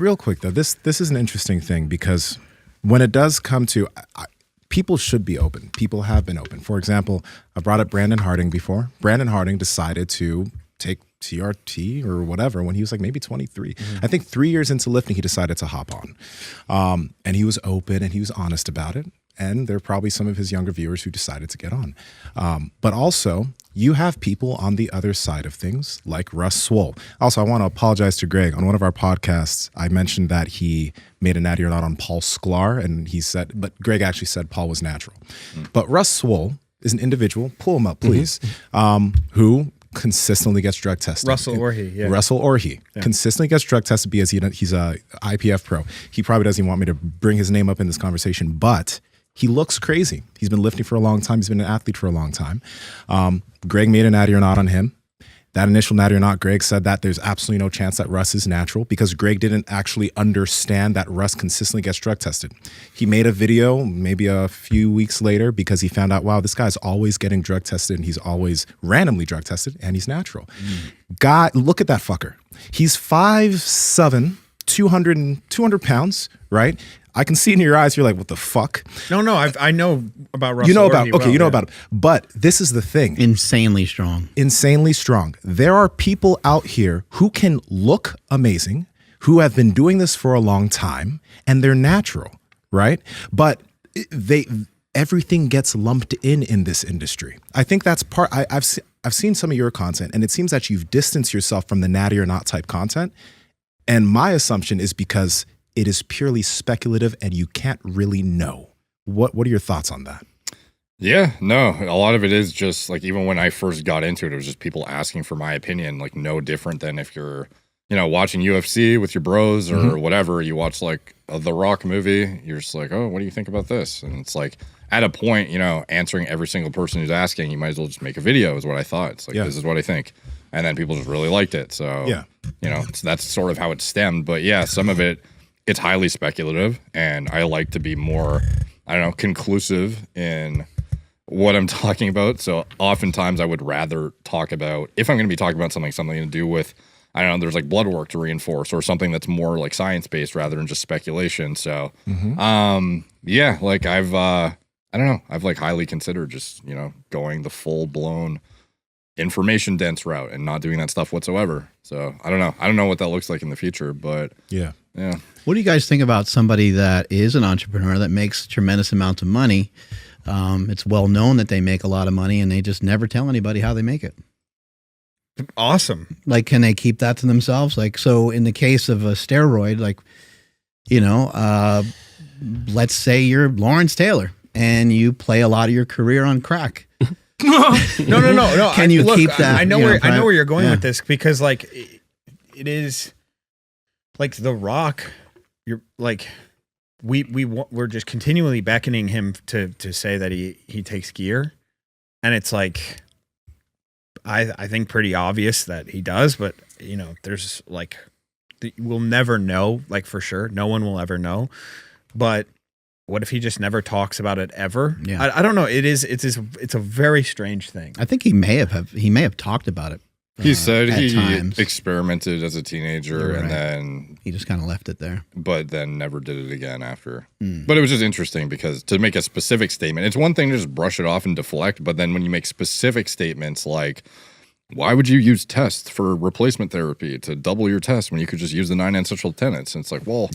Real quick though, this is an interesting thing because when it does come to, people should be open. People have been open. For example, I brought up Brandon Harding before. Brandon Harding decided to take TRT or whatever when he was like maybe 23. I think 3 years into lifting, he decided to hop on. And he was open and he was honest about it. And there are probably some of his younger viewers who decided to get on. But also, you have people on the other side of things like Russ Swole. Also, I want to apologize to Greg. On one of our podcasts, I mentioned that he made a natty or not on Paul Sklar, and he said, but Greg actually said Paul was natural. But Russ Swole is an individual, pull him up, please, who consistently gets drug tested. Russell or he, yeah. Russell or he consistently gets drug tested because he's a IPF pro. He probably doesn't want me to bring his name up in this conversation, but he looks crazy. He's been lifting for a long time. He's been an athlete for a long time. Greg made a natty or not on him. That initial natty or not, Greg said that there's absolutely no chance that Russ is natural because Greg didn't actually understand that Russ consistently gets drug tested. He made a video maybe a few weeks later because he found out, wow, this guy's always getting drug tested and he's always randomly drug tested and he's natural. God, look at that fucker. He's 5'7", 200 pounds, right? I can see in your eyes, you're like, what the fuck? No, I know about Russell. You know about, Orhe okay, you know about him. But this is the thing. Insanely strong. Insanely strong. There are people out here who can look amazing, who have been doing this for a long time, and they're natural, right? But everything gets lumped in this industry. I think that's part, I've seen some of your content, and it seems that you've distanced yourself from the natty or not type content. And my assumption is because it is purely speculative and you can't really know. What are your thoughts on that? Yeah, no, a lot of it is just like, even when I first got into it, it was just people asking for my opinion, like no different than if you're, watching UFC with your bros or whatever, you watch like a The Rock movie, you're just like, oh, what do you think about this? And it's like, at a point, answering every single person who's asking, you might as well just make a video is what I thought. It's like, this is what I think. And then people just really liked it. So, that's sort of how it stemmed. But yeah, some of it, it's highly speculative, and I like to be more, conclusive in what I'm talking about. So oftentimes I would rather talk about, if I'm going to be talking about something to do with, there's like blood work to reinforce or something that's more like science-based rather than just speculation. So, yeah, like I've like highly considered just, going the full-blown information dense route and not doing that stuff whatsoever. So I don't know what that looks like in the future, but yeah. What do you guys think about somebody that is an entrepreneur that makes a tremendous amount of money? It's well known that they make a lot of money and they just never tell anybody how they make it. Awesome. Like, can they keep that to themselves? Like, so in the case of a steroid, like, let's say you're Lawrence Taylor and you play a lot of your career on crack. No. Can you keep that? I know where you're going with this, because like it is like The Rock. You're like we're just continually beckoning him to say that he takes gear, and it's like I think pretty obvious that he does, but there's like we'll never know, like for sure. No one will ever know, but. What if he just never talks about it ever? Yeah. I don't know. It's a very strange thing. I think he may have talked about it. He said he experimented as a teenager and then he just kind of left it there, but then never did it again after. But it was just interesting because to make a specific statement, it's one thing to just brush it off and deflect, but then when you make specific statements like, why would you use tests for replacement therapy to double your test when you could just use the 9 essential tenets? And it's like, well,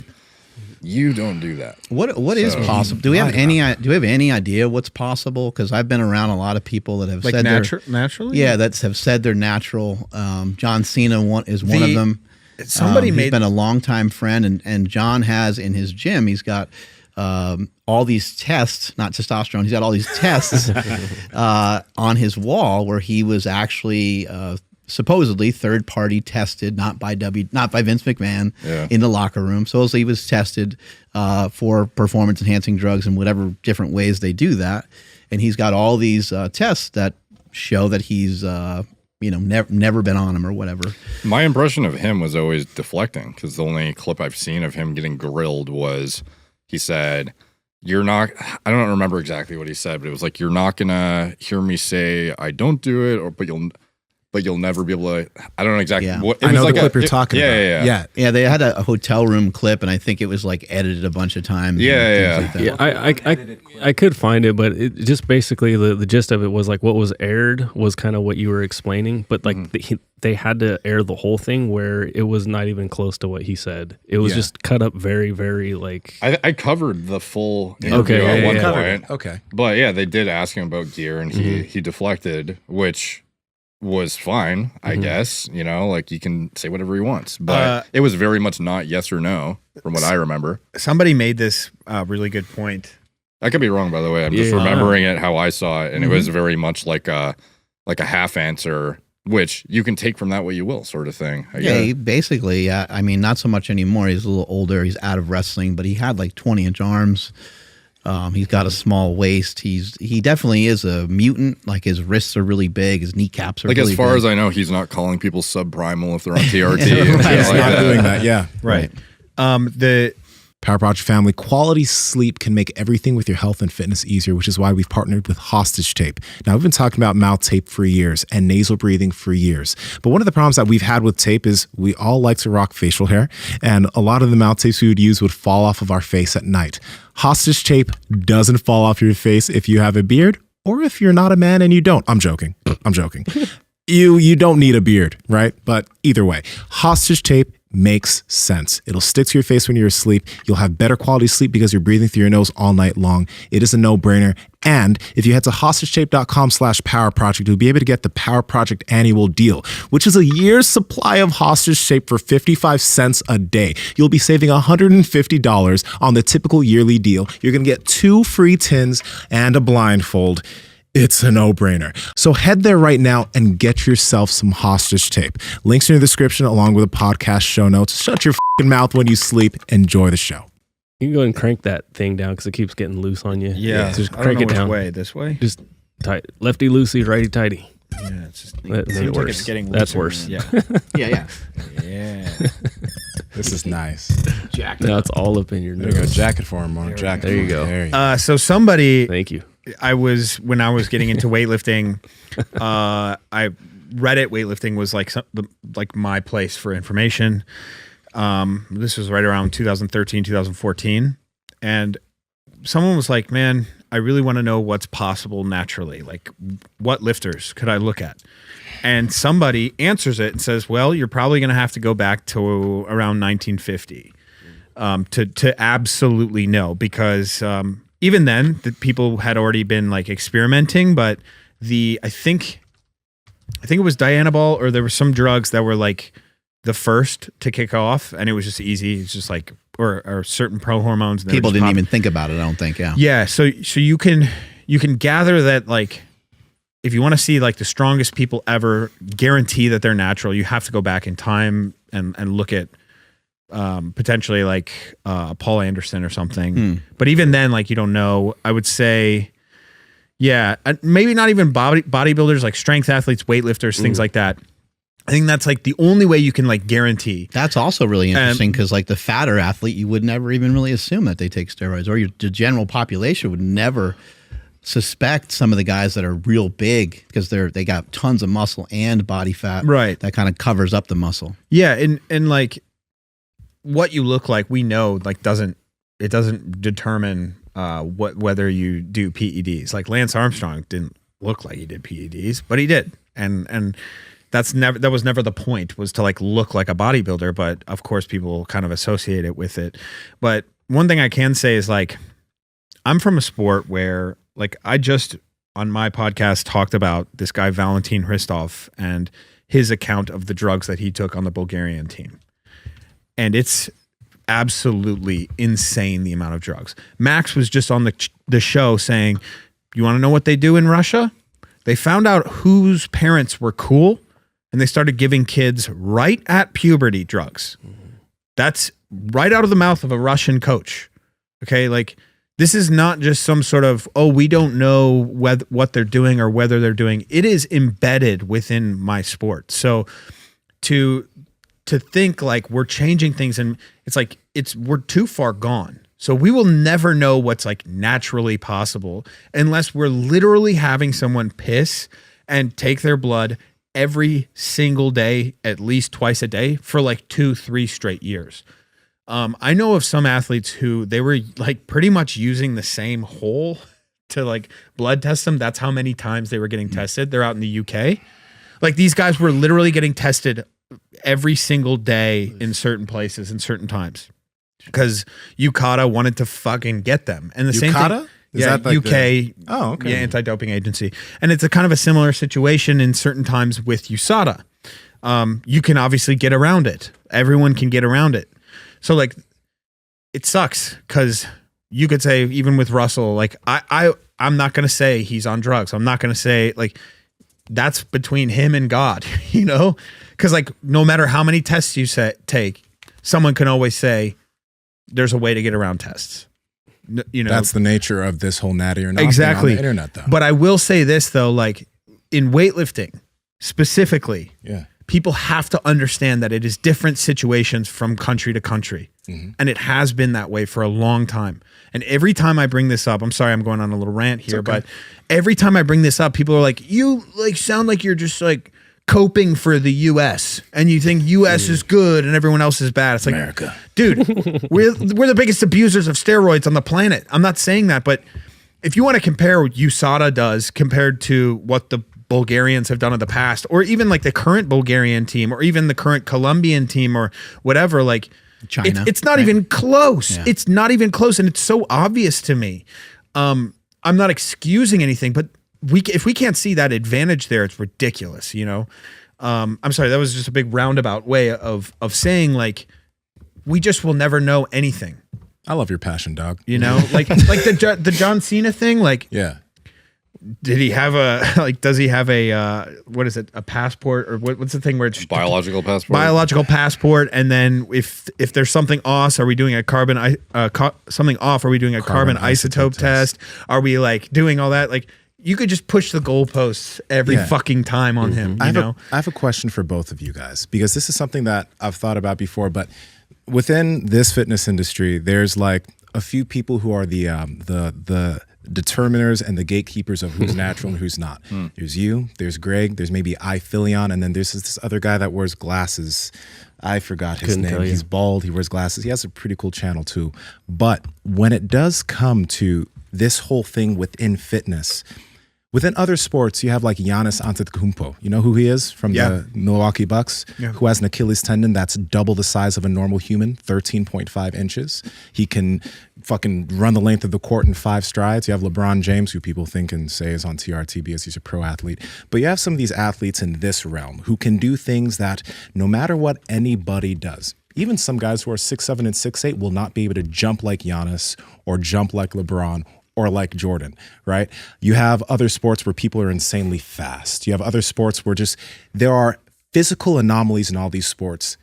you don't do that. What is possible? Do we have any idea what's possible? Because I've been around a lot of people that have like said naturally. Yeah, that have said they're natural. John Cena is one of them. Somebody he's been a longtime friend, and John has in his gym. He's got all these tests, not testosterone. He's got all these tests on his wall where he was actually. Supposedly third-party tested, not by Vince McMahon in the locker room. Supposedly he was tested for performance-enhancing drugs in whatever different ways they do that. And he's got all these tests that show that he's never been on them or whatever. My impression of him was always deflecting, because the only clip I've seen of him getting grilled was he said, "You're not." I don't remember exactly what he said, but it was like, "You're not gonna hear me say I don't do it, but but you'll never be able to. I don't know exactly Yeah. what. I know the clip you're talking about. Yeah. Yeah, they had a hotel room clip, and I think it was like edited a bunch of times. Yeah. Like that. I could find it, but it just basically the gist of it was like what was aired was kind of what you were explaining, but like they had to air the whole thing where it was not even close to what he said. It was just cut up very, very like. I covered the full interview at one point. Okay. But yeah, they did ask him about gear, and he deflected, which was fine, I guess. You know, like you can say whatever he wants, but it was very much not yes or no from what I remember. Somebody made this really good point. I could be wrong, by the way. I'm just remembering it how I saw it, and it was very much like a half answer, which you can take from that what you will, sort of thing. He basically, I mean, not so much anymore. He's a little older. He's out of wrestling, but he had like 20-inch arms. He's got a small waist. He definitely is a mutant. Like his wrists are really big. His kneecaps are like really as far big. as I know, he's not calling people subprimal if they're on TRT. Yeah, and right. shit He's like not that. doing that. Yeah. Right. The Power Project family, quality sleep can make everything with your health and fitness easier, which is why we've partnered with Hostage Tape. Now, we've been talking about mouth tape for years and nasal breathing for years. But one of the problems that we've had with tape is we all like to rock facial hair, and a lot of the mouth tapes we would use would fall off of our face at night. Hostage Tape doesn't fall off your face if you have a beard or if you're not a man and you don't. I'm joking. You don't need a beard, right? But either way, Hostage Tape makes sense. It'll stick to your face when you're asleep. You'll have better quality sleep because you're breathing through your nose all night long. It is a no-brainer. And if you head to hostagetape.com/Power Project, you'll be able to get the Power Project annual deal, which is a year's supply of Hostage Tape for 55 cents a day. You'll be saving $150 on the typical yearly deal. You're going to get 2 free tins and a blindfold. It's a no-brainer. So head there right now and get yourself some Hostage Tape. Links in the description along with the podcast show notes. Shut your fucking mouth when you sleep. Enjoy the show. You can go and crank that thing down because it keeps getting loose on you. yeah, Just I don't crank know it which down. way. This way. Just tight, lefty loosey, righty tighty. Yeah, it's just That it made seems it like worse. it's getting That's looser. worse. Yeah. Yeah. This is nice. Now it's all up in your There you go. nose. Jacket for him, Mark. Jacket. There you for him. go. There you go. So somebody Thank you. when I was getting into weightlifting, I Reddit weightlifting was like my place for information. This was right around 2013, 2014. And someone was like, man, I really want to know what's possible naturally. Like, what lifters could I look at? And somebody answers it and says, well, you're probably going to have to go back to around 1950 to absolutely know, because even then, the people had already been like experimenting, but I think it was Dianabol, or there were some drugs that were like the first to kick off, and it was just easy. It's just like or certain pro hormones. And People didn't even think about it, I don't think. Yeah. Yeah. So you can gather that, like, if you want to see like the strongest people ever guarantee that they're natural, you have to go back in time and look at potentially like Paul Anderson or something. But even then, like, you don't know. I would say, yeah, maybe not even bodybuilders, like strength athletes, weightlifters, things like that. I think that's like the only way you can like guarantee. That's also really interesting because like the fatter athlete, you would never even really assume that they take steroids, or the general population would never suspect some of the guys that are real big because they got tons of muscle and body fat. Right. That kind of covers up the muscle. Yeah. And like what you look like, we know, like doesn't determine whether you do PEDs. Like Lance Armstrong didn't look like he did PEDs, but he did. And that was never the point, was to like look like a bodybuilder, but of course people kind of associate it with it. But one thing I can say is, like, I'm from a sport where, like, I just on my podcast talked about this guy Valentin Hristov and his account of the drugs that he took on the Bulgarian team. And it's absolutely insane, the amount of drugs. Max was just on the show saying, you want to know what they do in Russia? They found out whose parents were cool, and they started giving kids right at puberty drugs. That's right out of the mouth of a Russian coach. Okay, like, this is not just some sort of, we don't know what they're doing or whether they're doing. It is embedded within my sport. So to think like we're changing things, and it's like we're too far gone. So we will never know what's like naturally possible unless we're literally having someone piss and take their blood every single day, at least twice a day for like 2-3 straight years. I know of some athletes who they were like pretty much using the same hole to like blood test them. That's how many times they were getting tested. They're out in the UK. Like these guys were literally getting tested every single day in certain places and certain times because UKADA wanted to fucking get them. And the same thing. Is yeah, that like UK, okay. yeah, anti-doping agency. And it's a kind of a similar situation in certain times with USADA. You can obviously get around it. Everyone can get around it. So like, it sucks because you could say, even with Russell, like I'm not going to say he's on drugs. I'm not going to say like, that's between him and God, you know? Because like, no matter how many tests you take, someone can always say there's a way to get around tests. You know, that's the nature of this whole natty or not exactly on the internet, though. But I will say this though, like in weightlifting specifically, people have to understand that it is different situations from country to country, and it has been that way for a long time. And every time I bring this up, I'm sorry, I'm going on a little rant here, but every time I bring this up, people are like, "You like sound like you're just like coping for the US and you think US is good and everyone else is bad." It's like, America. Dude, we're the biggest abusers of steroids on the planet. I'm not saying that, but if you want to compare what USADA does compared to what the Bulgarians have done in the past, or even like the current Bulgarian team, or even the current Colombian team, or whatever, like China, it's not even close. Yeah. It's not even close, and it's so obvious to me. I'm not excusing anything, but if we can't see that advantage there, it's ridiculous, you know? I'm sorry, that was just a big roundabout way of saying like, we just will never know anything. I love your passion, dog. You know, like the John Cena thing, like, Yeah. did he have does he have a, what is it? A passport or what's the thing where it's Biological passport. biological passport. And then if there's something off, are we doing a carbon isotope test? Are we like doing all that? Like, you could just push the goalposts every fucking time on him. You know? I have a question for both of you guys, because this is something that I've thought about before, but within this fitness industry, there's like a few people who are the determiners and the gatekeepers of who's natural and who's not. There's you, there's Greg, there's maybe Philion, and then there's this other guy that wears glasses. I forgot his name. He's bald, he wears glasses. He has a pretty cool channel too. But when it does come to this whole thing within fitness, within other sports, you have like Giannis Antetokounmpo. You know who he is from the Milwaukee Bucks, who has an Achilles tendon that's double the size of a normal human, 13.5 inches. He can fucking run the length of the court in 5 strides. You have LeBron James, who people think and say is on TRT because he's a pro athlete. But you have some of these athletes in this realm who can do things that no matter what anybody does, even some guys who are 6'7" and 6'8" will not be able to jump like Giannis or jump like LeBron or like Jordan, right? You have other sports where people are insanely fast. You have other sports where just there are physical anomalies in all these sports,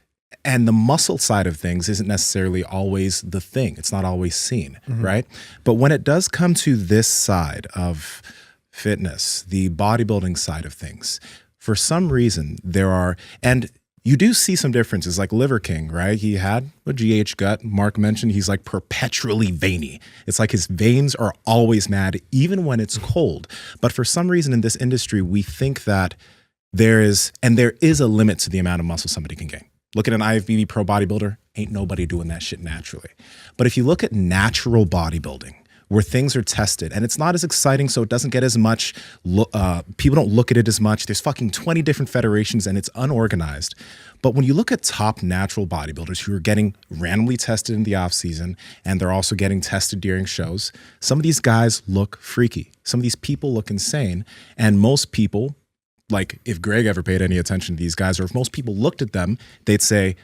and the muscle side of things isn't necessarily always the thing. It's not always seen, right? But when it does come to this side of fitness, the bodybuilding side of things, for some reason there are, and you do see some differences, like Liver King, right? He had a GH gut. Mark mentioned he's like perpetually veiny. It's like his veins are always mad, even when it's cold. But for some reason in this industry, we think that there is a limit to the amount of muscle somebody can gain. Look at an IFBB pro bodybuilder, ain't nobody doing that shit naturally. But if you look at natural bodybuilding, where things are tested and it's not as exciting, so it doesn't get as much, people don't look at it as much. There's fucking 20 different federations and it's unorganized. But when you look at top natural bodybuilders who are getting randomly tested in the off season, and they're also getting tested during shows, some of these guys look freaky. Some of these people look insane. And most people, like if Greg ever paid any attention to these guys, or if most people looked at them, they'd say,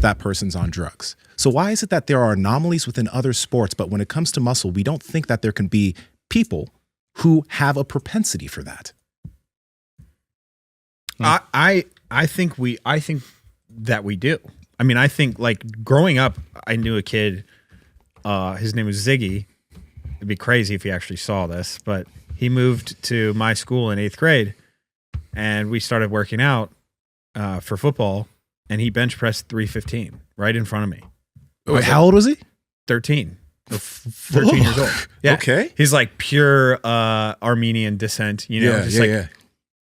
that person's on drugs. So why is it that there are anomalies within other sports, but when it comes to muscle, we don't think that there can be people who have a propensity for that? I think that we do. I mean, I think like growing up, I knew a kid, his name was Ziggy. It'd be crazy if he actually saw this, but he moved to my school in 8th grade and we started working out for football, and he bench pressed 315 right in front of me. Wait, how old was he? 13. 13 years old. Yeah. Okay. He's like pure Armenian descent, you know,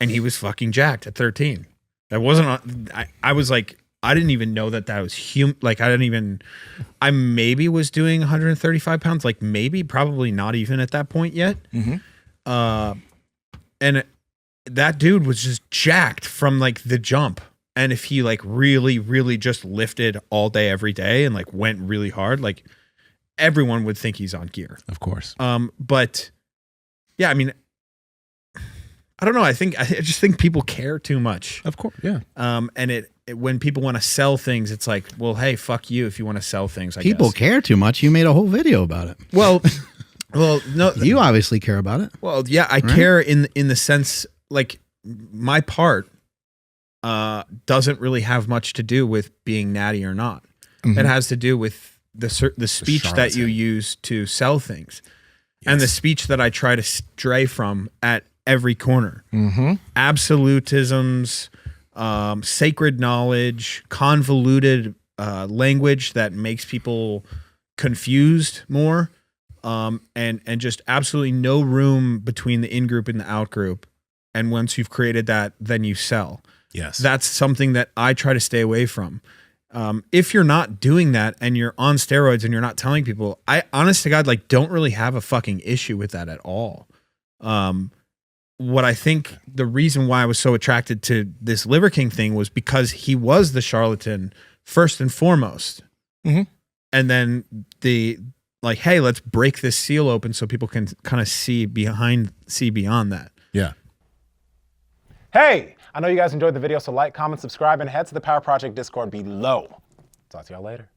and he was fucking jacked at 13. That wasn't. I was like, I didn't even know that was human. Like I maybe was doing 135 pounds. Like maybe, probably not even at that point yet. And that dude was just jacked from like the jump. And if he like really, really just lifted all day, every day and like went really hard, like everyone would think he's on gear. Of course. But yeah, I mean, I don't know. I just think people care too much. Of course. Yeah. And when people want to sell things, it's like, well, hey, fuck you if you want to sell things. I People guess. care too much. You made a whole video about it. Well, no, You obviously care about it. well, yeah, I care in the sense like my part doesn't really have much to do with being natty or not. It has to do with the speech that you use to sell things, and the speech that I try to stray from at every corner. Absolutisms, sacred knowledge, convoluted language that makes people confused more, and just absolutely no room between the in-group and the out-group. And once you've created that, then you sell. Yes. That's something that I try to stay away from. If you're not doing that and you're on steroids and you're not telling people, I honest to God, like, don't really have a fucking issue with that at all. What I think the reason why I was so attracted to this Liver King thing was because he was the charlatan first and foremost. And then like, hey, let's break this seal open so people can kind of see beyond that. Yeah. Hey, I know you guys enjoyed the video, so like, comment, subscribe, and head to the Power Project Discord below. Talk to y'all later.